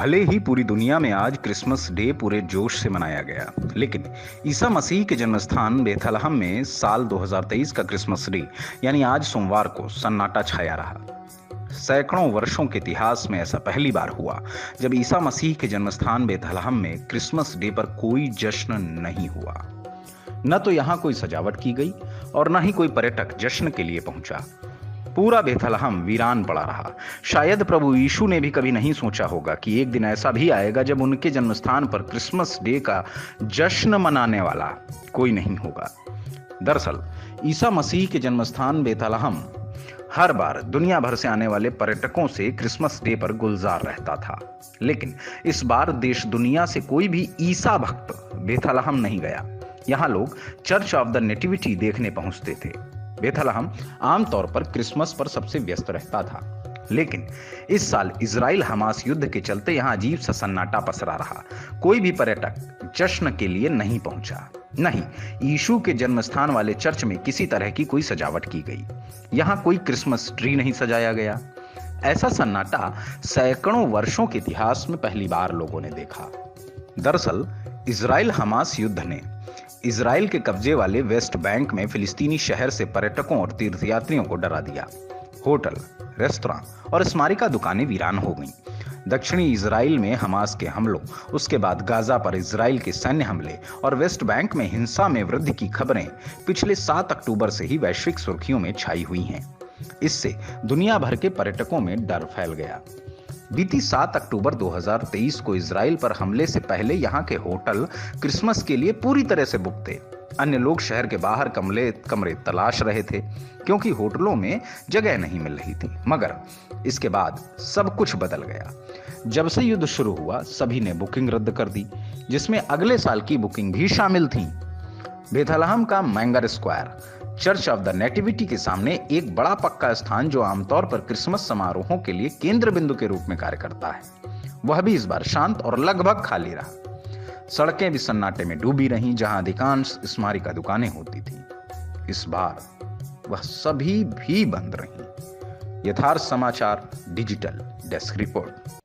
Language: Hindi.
भले ही पूरी दुनिया में आज क्रिसमस डे पूरे जोश से मनाया गया, लेकिन ईसा मसीह के जन्मस्थान बेथलहम में साल 2023 का क्रिसमस डे यानी आज सोमवार को सन्नाटा छाया रहा। सैकड़ों वर्षों के इतिहास में ऐसा पहली बार हुआ जब ईसा मसीह के जन्मस्थान बेथलहम में क्रिसमस डे पर कोई जश्न नहीं हुआ। न तो यहाँ कोई सजावट की गई और न ही कोई पर्यटक जश्न के लिए पहुंचा। पूरा बेथलहम वीरान पड़ा रहा। शायद प्रभु यीशु ने भी कभी नहीं सोचा होगा कि एक दिन ऐसा भी आएगा जब उनके जन्मस्थान पर क्रिसमस डे का जश्न मनाने वाला कोई नहीं होगा। दरअसल ईसा मसीह के जन्मस्थान बेथलहम हर बार दुनिया भर से आने वाले पर्यटकों से क्रिसमस डे पर गुलजार रहता था, लेकिन इस बार देश दुनिया से कोई भी ईसा भक्त बेथलहम नहीं गया। यहाँ लोग चर्च ऑफ द नेटिविटी देखने पहुंचते थे। बेथलहम आमतौर पर क्रिसमस पर सबसे व्यस्त रहता था, लेकिन इस साल इजराइल हमास युद्ध के चलते यहाँ अजीब सा सन्नाटा पसरा रहा। कोई भी पर्यटक जश्न के लिए नहीं पहुंचा। नहीं, यीशु के जन्मस्थान वाले चर्च में किसी तरह की कोई सजावट की गई। यहाँ कोई क्रिसमस ट्री नहीं सजाया गया। ऐसा सन्नाटा सैकड़ों वर्षों के इतिहास में पहली बार लोगों ने देखा। दरअसल इजराइल हमास युद्ध ने इजराइल के कब्जे वाले वेस्ट बैंक में फिलिस्तीनी शहर से पर्यटकों और तीर्थयात्रियों को डरा दिया। होटल, रेस्तरां और स्मारिका दुकानें वीरान हो गईं। दक्षिणी इजराइल में हमास के हमलों, उसके बाद गाजा पर इजराइल के सैन्य हमले और वेस्ट बैंक में हिंसा में वृद्धि की खबरें पिछले 7 अक्टूबर से ही वैश्विक सुर्खियों में छाई हुई हैं। इससे दुनिया भर के पर्यटकों में डर फैल गया। बीती 7 अक्टूबर 2023 को इजराइल पर हमले से पहले यहाँ के होटल क्रिसमस के लिए पूरी तरह से बुक थे। अन्य लोग शहर के बाहर कमरे तलाश रहे थे क्योंकि होटलों में जगह नहीं मिल रही थी। मगर इसके बाद सब कुछ बदल गया। जब से युद्ध शुरू हुआ, सभी ने बुकिंग रद्द कर दी, जिसमें अगले साल की बुकिंग भी शामिल थी। बेथलहम का Manger Square Church of the Nativity के सामने एक बड़ा पक्का स्थान, जो आमतौर पर क्रिसमस समारोहों के लिए केंद्र बिंदु के रूप में कार्य करता है, वह भी इस बार शांत और लगभग खाली रहा। सड़कें भी सन्नाटे में डूबी रहीं, जहां अधिकांश स्मारिका दुकानें होती थीं। इस बार वह सभी भी बंद रहीं। यथार्थ समाचार डिजिटल डेस्क रिपोर्ट।